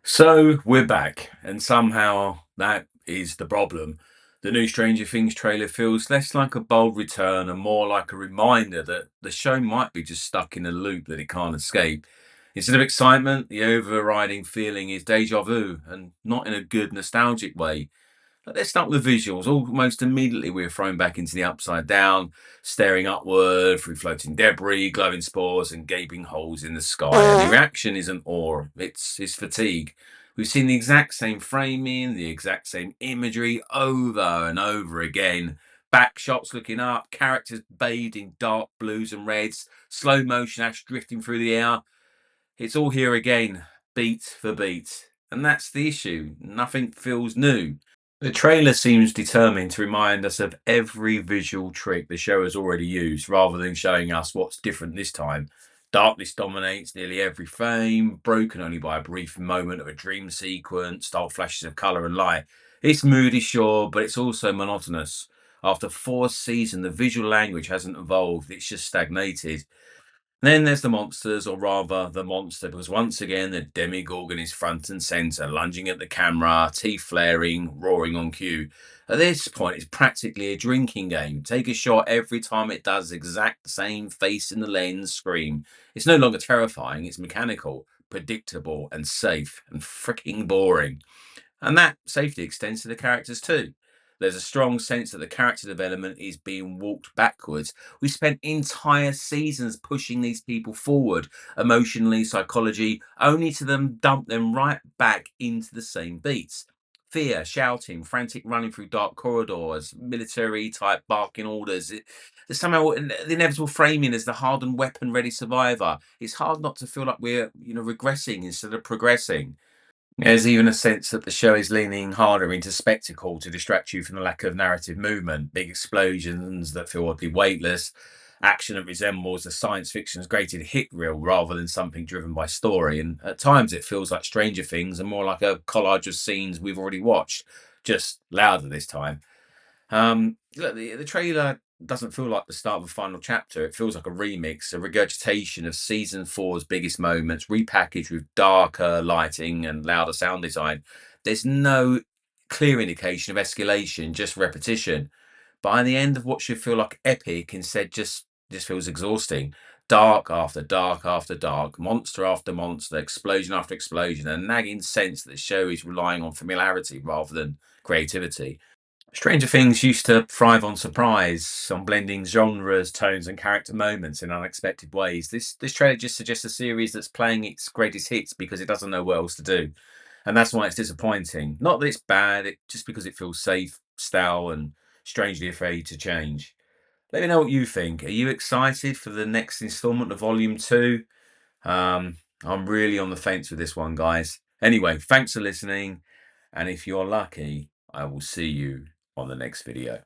So we're back, and somehow that is the problem. The new Stranger Things trailer feels less like a bold return and more like a reminder that the show might be just stuck in a loop that it can't escape. Instead of excitement, the overriding feeling is deja vu, and not in a good nostalgic way. But let's start with the visuals. Almost immediately, we're thrown back into the upside down, staring upward through floating debris, glowing spores, and gaping holes in the sky. And the reaction isn't awe, it's fatigue. We've seen the exact same framing, the exact same imagery over and over again. Back shots looking up, characters bathed in dark blues and reds, slow motion ash drifting through the air. It's all here again, beat for beat. And that's the issue. Nothing feels new. The trailer seems determined to remind us of every visual trick the show has already used, rather than showing us what's different this time. Darkness dominates nearly every frame, broken only by a brief moment of a dream sequence, style flashes of colour and light. It's moody, sure, but it's also monotonous. After 4 seasons, the visual language hasn't evolved, it's just stagnated. Then there's the monsters, or rather the monster, because once again the demigorgon is front and centre, lunging at the camera, teeth flaring, roaring on cue. At this point, it's practically a drinking game. Take a shot every time it does the exact same face in the lens scream. It's no longer terrifying, it's mechanical, predictable, and safe, and freaking boring. And that safety extends to the characters too. There's a strong sense that the character development is being walked backwards. We spent entire seasons pushing these people forward, emotionally, psychology, only to them dump them right back into the same beats. Fear, shouting, frantic running through dark corridors, military type barking orders. There's somehow the inevitable framing as the hardened weapon ready survivor. It's hard not to feel like we're, regressing instead of progressing. There's even a sense that the show is leaning harder into spectacle to distract you from the lack of narrative movement. Big explosions that feel oddly weightless, action that resembles a science fiction's grated hit reel rather than something driven by story. And at times it feels like Stranger Things and more like a collage of scenes we've already watched, just louder this time. Look, the trailer doesn't feel like the start of a final chapter. It feels like a remix, a regurgitation of season four's biggest moments, repackaged with darker lighting and louder sound design. There's no clear indication of escalation, just repetition. By the end of what should feel like epic, instead just feels exhausting. Dark after dark after dark, monster after monster, explosion after explosion, a nagging sense that the show is relying on familiarity rather than creativity. Stranger Things used to thrive on surprise, on blending genres, tones, and character moments in unexpected ways. This trailer just suggests a series that's playing its greatest hits because it doesn't know what else to do, and that's why it's disappointing. Not that it's bad, just because it feels safe, stale, and strangely afraid to change. Let me know what you think. Are you excited for the next installment of Vol.2? I'm really on the fence with this one, guys. Anyway, thanks for listening, and if you're lucky, I will see you on the next video.